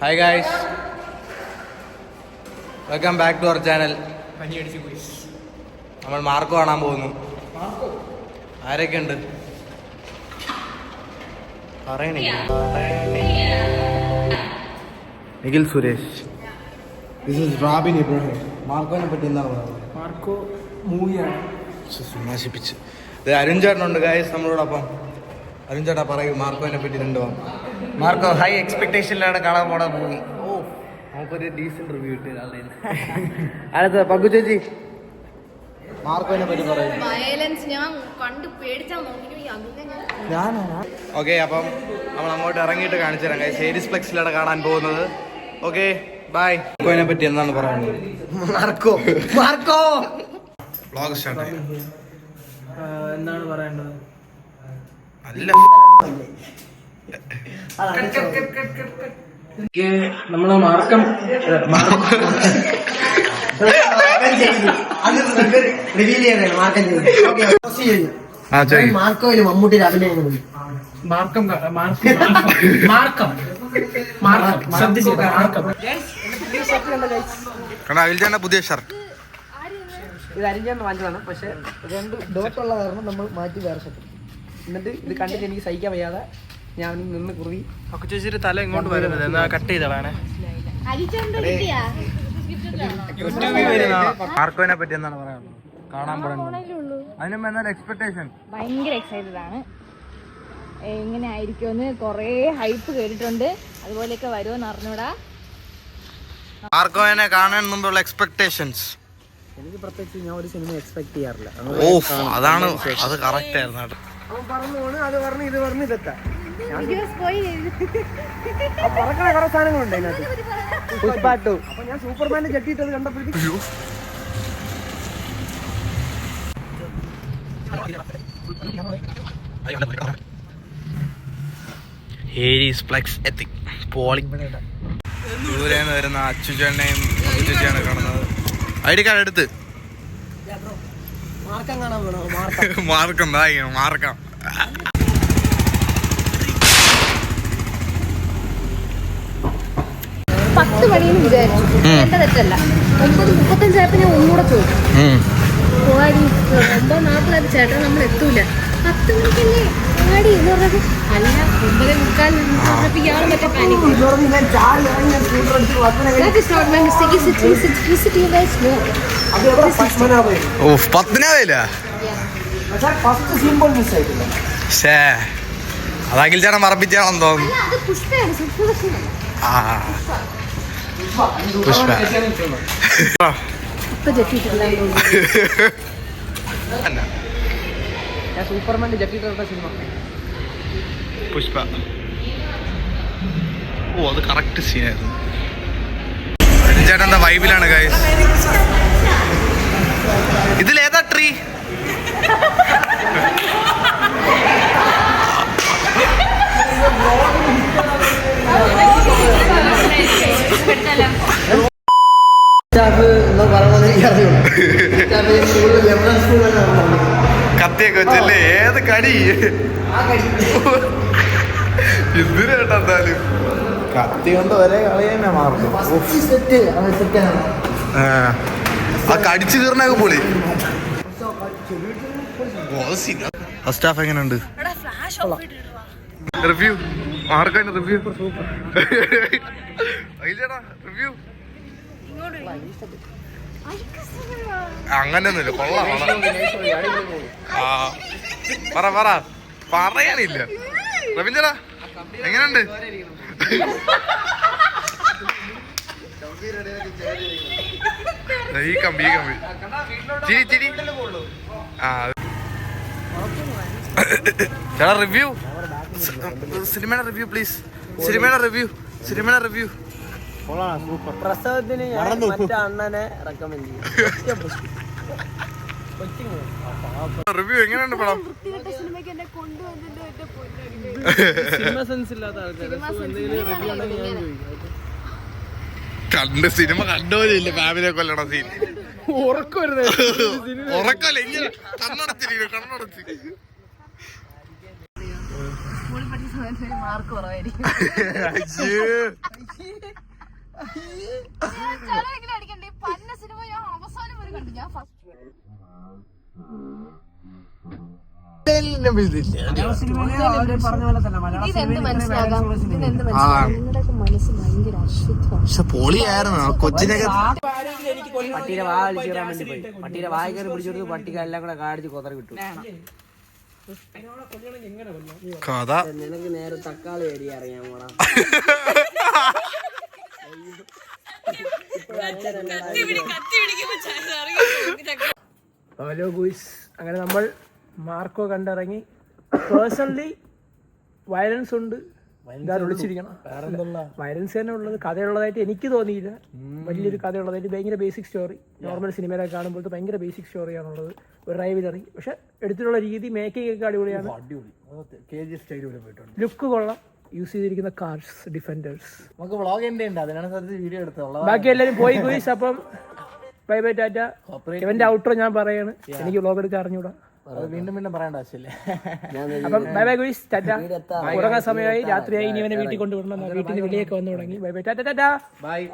Hi guys, welcome back to our channel. നമ്മൾ Marco കാണാൻ പോകുന്നു. ആരൊക്കെ ഉണ്ട് പറയണേ? Nikhil Suresh, this is Rabin Ibrahim. മാർക്കോനെ പറ്റി എന്താണ് പറയുന്നത്? മാർക്കോ മൂവിയാണ്. നശിപ്പിച്ച്. ഇത് അരുൺ ചേട്ടനുണ്ട് ഗായ്സ് നമ്മളോടൊപ്പം. അരുൺ ചേട്ടാ പറയൂ മാർക്കോനെ പറ്റി രണ്ടു വാ. മാർക്കോ ഹൈ എക്സ്പെക്ടേഷനിലാണ് കാണാൻ പോണ മൂവി. നമുക്കൊരു ഡീസന്റ് റിവ്യൂ കിട്ടിയത്. അടുത്ത പങ്കു ചേച്ചി, മാർക്കോനെ പറ്റി പറയും. ഓക്കെ, അപ്പം നമ്മൾ അങ്ങോട്ട് ഇറങ്ങിയിട്ട് കാണിച്ചു തരാം ഗൈസ്. സേരീസ് ഫ്ലെക്സിലാണ് കാണാൻ പോകുന്നത്. Okay bye. മാർക്കോനെ പറ്റി എന്താണ് പറയുന്നത്? Marco vlog start. എന്താണ് പറയേണ്ടത്? അല്ല, നമ്മള് മാർക്കം മാർക്കോയില് മമ്മൂട്ടിയുടെ അഭിനയം പുതിയ ഷർട്ട് ഇത് അരിഞ്ഞാന്ന് വാങ്ങിച്ചതാണ്. പക്ഷെ 2 ഡോട്ട് ഉള്ള കാരണം നമ്മൾ മാറ്റി വേറെ ഷർട്ട്. എന്നിട്ട് ഇത് കണ്ടിട്ട് എനിക്ക് സഹിക്കാൻ വയ്യാതെ ഞാൻ നിന്ന് കുറുവി. ചേച്ചിയുടെ തല ഇങ്ങോട്ട് വരുന്നത് എന്നാ കട്ട് ചെയ്തതാണ്. മാർക്കോനെ പറ്റി എന്താണ് പറയാനുള്ളത്? കാണാൻ പറയുന്നത് അതിനും എന്നാൽ എക്സ്പെക്ടേഷൻ ഭയങ്കര എക്സൈറ്റഡ് ആണ്. എങ്ങനെ ആയിരിക്കുമെന്ന് കുറേ ഹൈപ്പ് കേട്ടിട്ടുണ്ട്. അതുപോലെയൊക്കെ വരുമെന്ന് അറിഞ്ഞൂടാ. മാർക്കോനെ കാണാൻ മുമ്പുള്ള എക്സ്പെക്ടേഷൻസ്? എനിക്ക് പ്രത്യേകിച്ച് ഞാൻ ഒരു സിനിമ എക്സ്പെക്ട് ചെയ്യാറില്ല. അതാണ്, അത് കറക്റ്റ് ആയിരുന്നു കേട്ടോ. അവൻ പറഞ്ഞു അത് പറഞ്ഞു ഇത് പറഞ്ഞു ഇതൊക്കെ പറക്കണ കുറെ സാധനങ്ങളുണ്ട് അതിനകത്ത്. പുഷ്പ 2. അപ്പൊ ഞാൻ സൂപ്പർമാന്റെ ജെട്ടിട്ടത് കണ്ടപ്പോഴത്തേക്കും ദൂരെന്ന് വരുന്ന അച്ചുചേട്ടനെയും ചേച്ചിയാണ് കാണുന്നത്. ഐ ഡി കാർഡ് എടുത്ത് മാർക്കം കാണാൻ വേണോ? മാർക്കം മാർക്കാം. 10 മണിയെന്ന് വിചാരിച്ചു. എന്റെ തെറ്റല്ല. 9:35 ആയപ്പോ ഞാൻ ഒന്നുകൂടെ ചോദിച്ചു. 9:40 ചേട്ടൻ നമ്മൾ എത്തൂല, 10 മണിക്കല്ലേ ആടി എന്ന് പറഞ്ഞത്. അല്ല 9:45 പറഞ്ഞപ്പോ ഇയാള് മറ്റേ പാനിക്. അതാകിൽ ചേട്ടൻ മറപ്പിച്ചാണെന്ന് തോന്നുന്നു. പുഷ്പ സൂപ്പർമാന്റെ ജെട്ടിട്ടുള്ള സിനിമ പുഷ്പ. ഓ, അത് കറക്റ്റ് സീനായിരുന്നു. ചേട്ടൻ്റെ വൈബിലാണ് ഗൈസ്. ഇതിലേതാ ട്രീ? കത്തിയൊക്കെ വെച്ചല്ലേ? ഏത് കടി? എന്തിനു കേട്ടാ എന്തായാലും കത്തി കൊണ്ട് ഒരേ കളി തന്നെ മാർക്കും. ആ കടിച്ചു കീറിനൊക്കെ പൊളി. ഫസ്റ്റ് ഹാഫ് എങ്ങനെയുണ്ട്? റിവ്യൂ മാർക്കാണ്. റിവ്യൂ റിവ്യൂ അങ്ങനെയൊന്നുമില്ല, കൊള്ളാം. പറ പറയാനില്ല. രവീന്ദ്ര എങ്ങനെയുണ്ട്? ഈ കമ്പി ചിരി ചിരി. ചേട്ടാ റിവ്യൂ, സിനിമയുടെ റിവ്യൂ പ്ലീസ്. സിനിമയുടെ റിവ്യൂ. പ്രസവത്തിന് അണ്ണനെ റെക്കമെൻഡ് ചെയ്യും. റിവ്യൂ എങ്ങനെയുണ്ട് പടം? സിനിമ സെൻസ് ഇല്ലാത്ത ആൾക്കാർ കണ്ട് സിനിമ കണ്ടോരില്ല. ഫാമിലിയെ കൊല്ലണ സീൻ ഉറക്കല്ല. ഇങ്ങനെ കണ്ണടച്ച് മാർക്ക് കുറവായിരിക്കും അടിക്കണ്ടേ പന്ന സിനിമ ഞാൻ അവസാനം വരെ കണ്ടു ഞാൻ ഫസ്റ്റ് ഇതെന്ത് മനസ്സിലാകാം ഇതെന്ത് മനസ്സിലാകാം നിങ്ങളുടെയൊക്കെ മനസ്സ് ഭയങ്കര അശുദ്ധം പൊളിയായിരുന്നു കൊച്ചിനൊക്കെ പട്ടീരെ വാ വലിച്ചു കയറാൻ വേണ്ടി പോയി പട്ടീരെ വായ കയറി പിടിച്ചെടുത്ത് പട്ടിക എല്ലാം കൂടെ കാടിച്ച് കൊതറി വിട്ടു കഥ നിനക്ക് നേരെ തക്കാളി അരി അറിയാൻ പോടാ ഹലോ ഗൂയ്സ് അങ്ങനെ നമ്മൾ മാർക്കോ കണ്ടിറങ്ങി പേഴ്സണലി വയലൻസ് ഉണ്ട് വിളിച്ചിരിക്കണം വയലൻസ് തന്നെ ഉള്ളത് കഥയുള്ളതായിട്ട് എനിക്ക് തോന്നിയില്ല വലിയൊരു കഥയുള്ളതായിട്ട് ഭയങ്കര ബേസിക് സ്റ്റോറി നോർമൽ സിനിമയിലൊക്കെ കാണുമ്പോഴത്തെ ഭയങ്കര ബേസിക് സ്റ്റോറിയാണുള്ളത് ഒരു റൈവലറി പക്ഷെ എടുത്തിട്ടുള്ള രീതി മേക്കിംഗ് ഒക്കെ അടിപൊളിയാണ് ലുക്ക് കൊള്ളാം യൂസ് ചെയ്തിരിക്കുന്ന കാർസ് ഡിഫൻഡേഴ്സ് നമുക്ക് വ്ളോഗ് ഉണ്ട് അതിനാണ് സാധ്യത വീഡിയോ എടുത്തുള്ളത് ബാക്കി എല്ലാവരും പോയി ഗൂയ്സ് അപ്പം ബൈ ബൈ ടാറ്റ ഇവന്റെ ഔട്ടർ ഞാൻ പറയാണ് എനിക്ക് വ്ളോഗ് എടുക്കാൻ അറിഞ്ഞൂടാ വീണ്ടും വീണ്ടും പറയേണ്ട ആവശ്യമില്ല അപ്പം ബൈ ബൈ ഗൂയ്സ് ടാറ്റ ഉറങ്ങാൻ സമയമായി രാത്രിയായി ഇനി അവനെ വീട്ടിൽ കൊണ്ടുവിടണം വീട്ടിൽ നിന്ന് വെളിയൊക്കെ വന്നു തുടങ്ങി bye bye Tata Tata by